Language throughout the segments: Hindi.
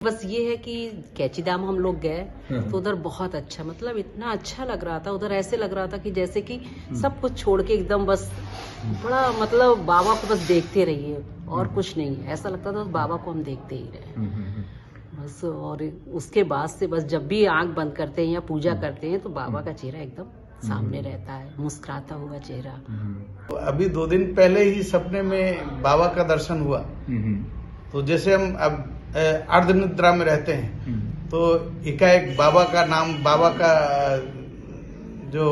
बस ये है कि कैची धाम हम लोग गए तो उधर बहुत अच्छा, मतलब इतना अच्छा लग रहा था। उधर ऐसे लग रहा था कि जैसे कि सब कुछ छोड़ के एकदम बस बड़ा, मतलब बाबा को बस देखते रहिए और कुछ नहीं। ऐसा लगता था बाबा को हम देखते ही रहे बस। और उसके बाद से बस जब भी आंख बंद करते हैं या पूजा करते हैं तो बाबा का चेहरा एकदम सामने रहता है, मुस्कुराता हुआ चेहरा। अभी 2 दिन पहले ही सपने में बाबा का दर्शन हुआ। तो जैसे हम अब अर्ध निद्रा में रहते हैं तो एकाएक बाबा का नाम, बाबा का जो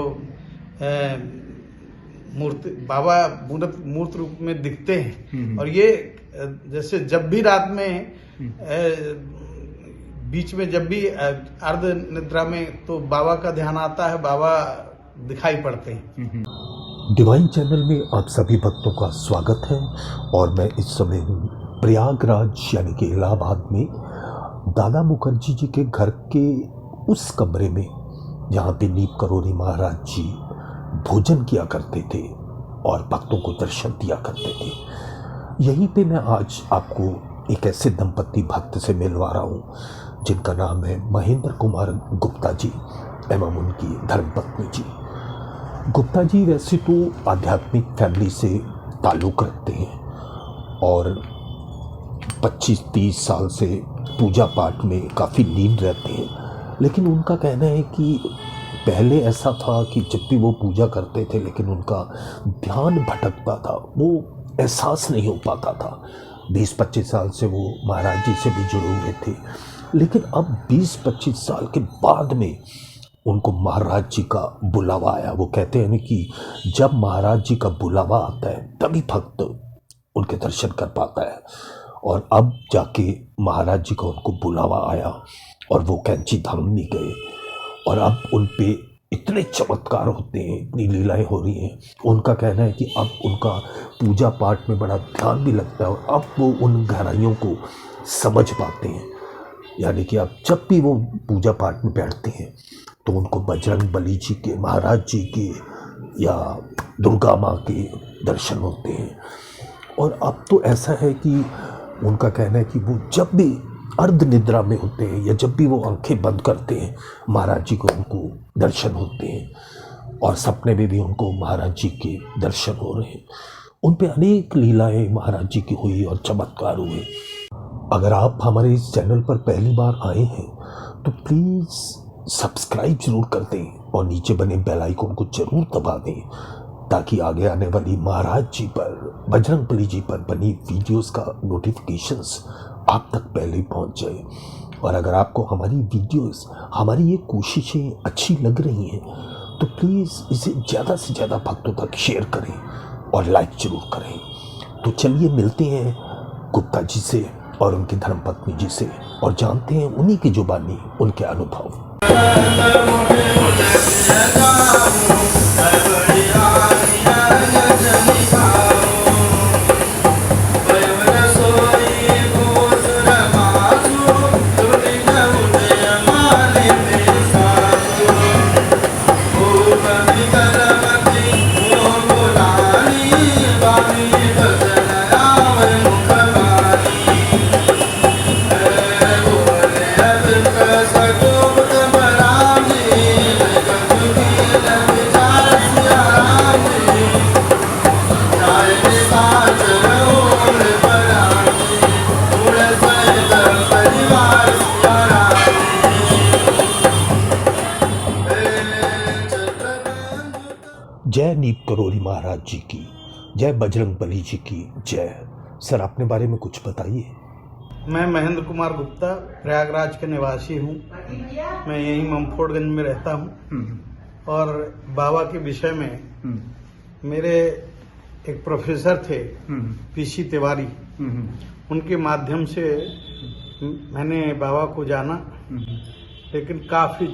मूर्ति, बाबा मूर्त रूप में दिखते हैं। और ये जैसे जब भी रात में बीच में जब भी अर्ध निद्रा में तो बाबा का ध्यान आता है, बाबा दिखाई पड़ते हैं। डिवाइन चैनल में आप सभी भक्तों का स्वागत है और मैं इस समय हूँ प्रयागराज यानी कि इलाहाबाद में दादा मुखर्जी जी के घर के उस कमरे में जहाँ पे नीप करोरी महाराज जी भोजन किया करते थे और भक्तों को दर्शन दिया करते थे। यहीं पे मैं आज आपको एक ऐसे दंपत्ति भक्त से मिलवा रहा हूँ जिनका नाम है महेंद्र कुमार गुप्ता जी एवं उनकी धर्मपत्नी जी। गुप्ता जी वैसे तो आध्यात्मिक फैमिली से ताल्लुक़ रखते हैं और 25-30 साल से पूजा पाठ में काफ़ी लीन रहते हैं, लेकिन उनका कहना है कि पहले ऐसा था कि जब भी वो पूजा करते थे लेकिन उनका ध्यान भटकता था, वो एहसास नहीं हो पाता था। 20-25 साल से वो महाराज जी से भी जुड़े हुए थे, लेकिन अब 20-25 साल के बाद में उनको महाराज जी का बुलावा आया। वो कहते हैं कि जब महाराज जी का बुलावा आता है तभी भक्त उनके दर्शन कर पाता है। और अब जाके महाराज जी का उनको बुलावा आया और वो कैंची धाम में गए और अब उन पे इतने चमत्कार होते हैं, इतनी लीलाएं हो रही हैं। उनका कहना है कि अब उनका पूजा पाठ में बड़ा ध्यान भी लगता है और अब वो उन गहराइयों को समझ पाते हैं। यानी कि अब जब भी वो पूजा पाठ में बैठते हैं तो उनको बजरंग बली जी के, महाराज जी के या दुर्गा माँ के दर्शन होते हैं। और अब तो ऐसा है कि उनका कहना है कि वो जब भी अर्ध निद्रा में होते हैं या जब भी वो आंखें बंद करते हैं महाराज जी को उनको दर्शन होते हैं और सपने में भी उनको महाराज जी के दर्शन हो रहे हैं। उन पे अनेक लीलाएं महाराज जी की हुई और चमत्कार हुए। अगर आप हमारे इस चैनल पर पहली बार आए हैं तो प्लीज़ सब्सक्राइब जरूर कर दें और नीचे बने बेल आइकन को जरूर दबा दें ताकि आगे आने वाली महाराज जी पर, बजरंग बली जी पर बनी वीडियोस का नोटिफिकेशंस आप तक पहले ही पहुंच जाए। और अगर आपको हमारी वीडियोस, हमारी ये कोशिशें अच्छी लग रही हैं तो प्लीज़ इसे ज़्यादा से ज़्यादा भक्तों तक शेयर करें और लाइक जरूर करें। तो चलिए मिलते हैं गुप्ता जी से और उनकी धर्मपत्नी जी से और जानते हैं उन्हीं की जुबानी उनके अनुभव। जय नीप करोरी महाराज जी की जय, बजरंग बली जी की जय। सर अपने बारे में कुछ बताइए। मैं महेंद्र कुमार गुप्ता प्रयागराज के निवासी हूँ। मैं यहीं ममफोड़गंज में रहता हूँ और बाबा के विषय में मेरे एक प्रोफेसर थे पीसी तिवारी, उनके माध्यम से मैंने बाबा को जाना, लेकिन काफ़ी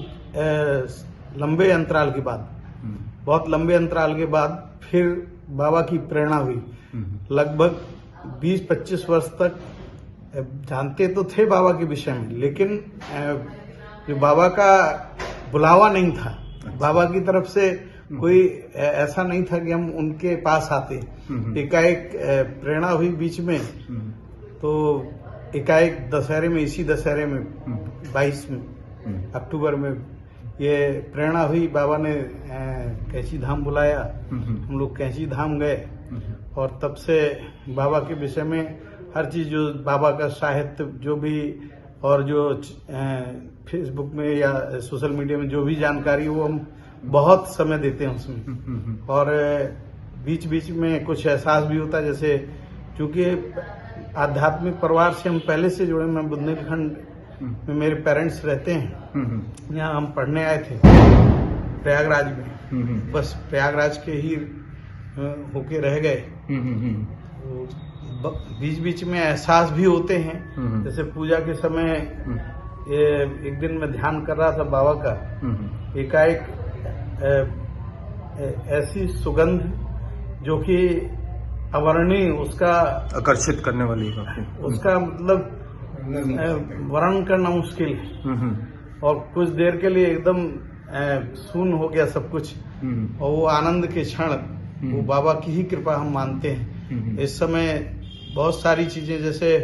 लंबे अंतराल के बाद, बहुत लंबे अंतराल के बाद फिर बाबा की प्रेरणा हुई। लगभग 20-25 वर्ष तक जानते तो थे बाबा के विषय में, लेकिन जो बाबा का बुलावा नहीं था, बाबा की तरफ से कोई ऐसा नहीं था कि हम उनके पास आते। एकाएक प्रेरणा हुई बीच में, तो एकाएक दशहरे में, इसी दशहरे में 22 में अक्टूबर में ये प्रेरणा हुई, बाबा ने कैंची धाम बुलाया, हम लोग कैंची धाम गए और तब से बाबा के विषय में हर चीज, जो बाबा का साहित्य जो भी और जो फेसबुक में या सोशल मीडिया में जो भी जानकारी, वो हम बहुत समय देते हैं उसमें। और बीच बीच में कुछ एहसास भी होता है, जैसे चूंकि आध्यात्मिक परिवार से हम पहले से जुड़े, मैं बुंदेलखंड में मेरे पेरेंट्स रहते हैं, यहाँ हम पढ़ने आए थे प्रयागराज में, बस प्रयागराज के ही होके रह गए। बीच बीच में एहसास भी होते हैं, जैसे पूजा के समय एक दिन मैं ध्यान कर रहा था बाबा का, एकाएक ऐसी सुगंध जो कि अवर्णीय, उसका आकर्षित करने वाली उसका मतलब वर्णन करना मुश्किल है। और कुछ देर के लिए एकदम शून्य हो गया सब कुछ, और वो आनंद के क्षण, वो बाबा की ही कृपा हम मानते हैं। इस समय बहुत सारी चीजें, जैसे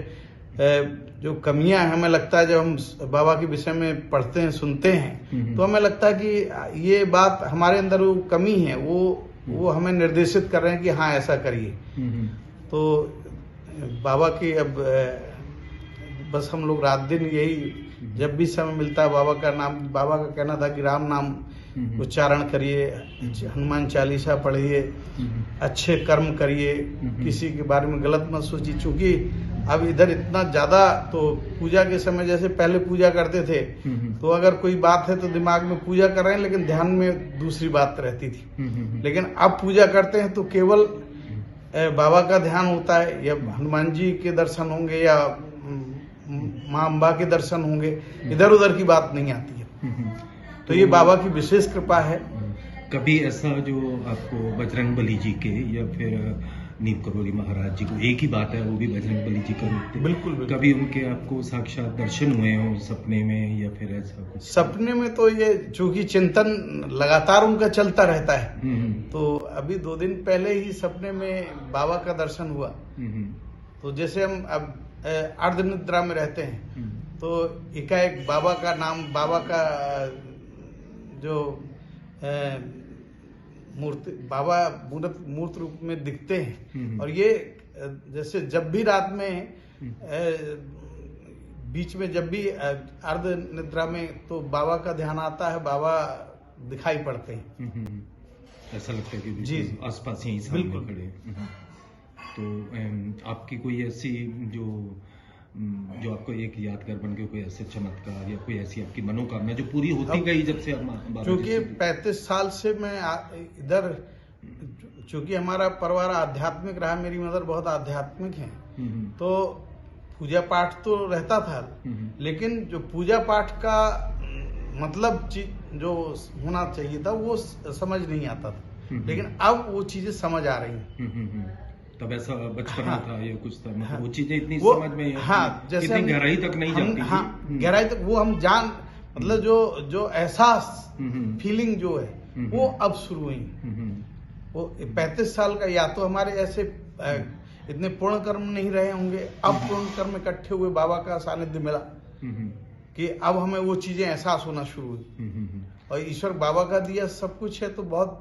जो कमियां हैं, हमें लगता है जब हम बाबा के विषय में पढ़ते हैं, सुनते हैं, तो हमें लगता है कि ये बात हमारे अंदर वो कमी है, वो हमें निर्देशित कर रहे हैं कि हाँ ऐसा करिए। तो बाबा की अब बस हम लोग रात दिन यही, जब भी समय मिलता है बाबा का नाम, बाबा का कहना था कि राम नाम उच्चारण करिए, हनुमान चालीसा पढ़िए, अच्छे कर्म करिए, किसी के बारे में गलत मत सोचिए। चूंकि अब इधर इतना ज्यादा, तो पूजा के समय जैसे पहले पूजा करते थे तो अगर कोई बात है तो दिमाग में पूजा कर रहे हैं, लेकिन ध्यान में दूसरी बात रहती थी। लेकिन अब पूजा करते हैं तो केवल बाबा का ध्यान होता है, या हनुमान जी के दर्शन होंगे या माँ अम्बा के दर्शन होंगे, इधर उधर की बात नहीं आती है। तो ये बाबा की विशेष कृपा है। कभी ऐसा जो आपको बजरंग बली जी के या फिर नीम करोली महाराज जी को, एक ही बात है, वो भी बजरंग बली जी का रूप थे, बिल्कुल, बिल्कुल। कभी उनके आपको साक्षात दर्शन हुए हो सपने में या फिर ऐसा कुछ? सपने में तो ये चूंकि चिंतन लगातार उनका चलता रहता है, तो अभी 2 दिन पहले ही सपने में बाबा का दर्शन हुआ। तो जैसे हम अब अर्ध निद्रा में रहते हैं, तो एकाएक बाबा का नाम, बाबा का जो मूर्ति, बाबा मूर्त रूप में दिखते हैं। और ये जैसे जब भी रात में बीच में जब भी अर्ध निद्रा में, तो बाबा का ध्यान आता है, बाबा दिखाई पड़ते हैं। ऐसा लगता है कि जी आसपास यहीं सामने खड़े। तो आपकी कोई ऐसी जो आपको एक यादगार बन गई, कोई ऐसे चमत्कार या कोई ऐसी आपकी मनोकामना जो पूरी होती गई जब से आप? क्योंकि 35 साल से मैं इधर, चूंकि हमारा परिवार आध्यात्मिक रहा, मेरी मदर बहुत आध्यात्मिक है, तो पूजा पाठ तो रहता था, लेकिन जो पूजा पाठ का मतलब जो होना चाहिए था वो समझ नहीं आता था। लेकिन अब वो चीजें समझ आ रही हैं। तब ऐसा बचपन में था या कुछ था, मतलब वो चीजें इतनी समझ में, जैसे इतनी गहराई तक नहीं जाती। गहराई तक वो हम जान, मतलब जो एहसास, फीलिंग जो है वो अब शुरू हुई। वो 35 साल का, या तो हमारे ऐसे इतने पूर्ण कर्म नहीं रहे होंगे, अब पूर्ण कर्म इकट्ठे हुए, बाबा का सानिध्य मिला कि अब हमें वो चीजें एहसास होना शुरू हुई। और ईश्वर बाबा का दिया सब कुछ है, तो बहुत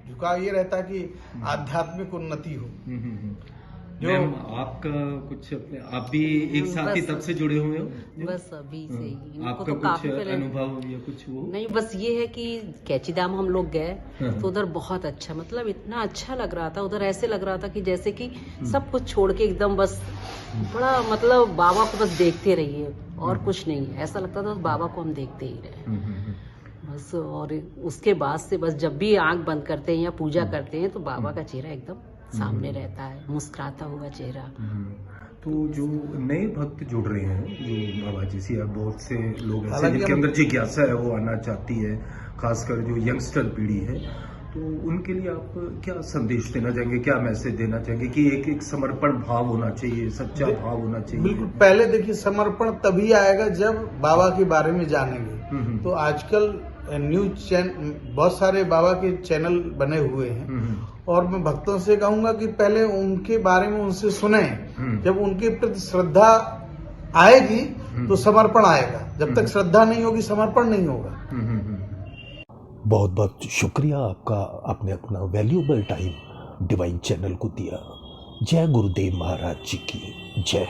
झुकाव ये रहता है कि आध्यात्मिक उन्नति हो। जो आपका कुछ अपने, आप भी एक साथ ही तब से जुड़े हुए हो? बस अभी से ही। आपका तो कुछ अनुभव या कुछ वो? नहीं, बस ये है कि कैची धाम हम लोग गए तो उधर बहुत अच्छा, मतलब इतना अच्छा लग रहा था, उधर ऐसे लग रहा था कि जैसे कि सब कुछ छोड़ के एकदम बस बड़ा, मतलब बाबा को बस देखते रहिए और कुछ नहीं, ऐसा लगता था बाबा को हम देखते ही रहे बस। और उसके बाद से बस जब भी आंख बंद करते हैं या पूजा करते हैं तो बाबा का चेहरा एकदम सामने रहता है, मुस्कुराता हुआ चेहरा। तो जो नए भक्त जुड़ रहे हैं जो बाबा जी से, बहुत से लोग ऐसे जिनके अंदर जिज्ञासा है, वो आना चाहती है, खासकर जो यंगस्टर पीढ़ी है, तो उनके लिए आप क्या संदेश देना चाहेंगे, क्या मैसेज देना चाहेंगे कि एक समर्पण भाव होना चाहिए, सच्चा भाव होना चाहिए? बिल्कुल, पहले देखिए समर्पण तभी आएगा जब बाबा के बारे में जानेंगे। तो आजकल न्यूज चैनल, बहुत सारे बाबा के चैनल बने हुए हैं, और मैं भक्तों से कहूंगा कि पहले उनके बारे में उनसे सुने, जब उनके प्रति श्रद्धा आएगी तो समर्पण आएगा। जब तक श्रद्धा नहीं होगी समर्पण नहीं होगा। बहुत बहुत शुक्रिया आपका, आपने अपना वैल्यूएबल टाइम डिवाइन चैनल को दिया। जय गुरुदेव महाराज जी की जय।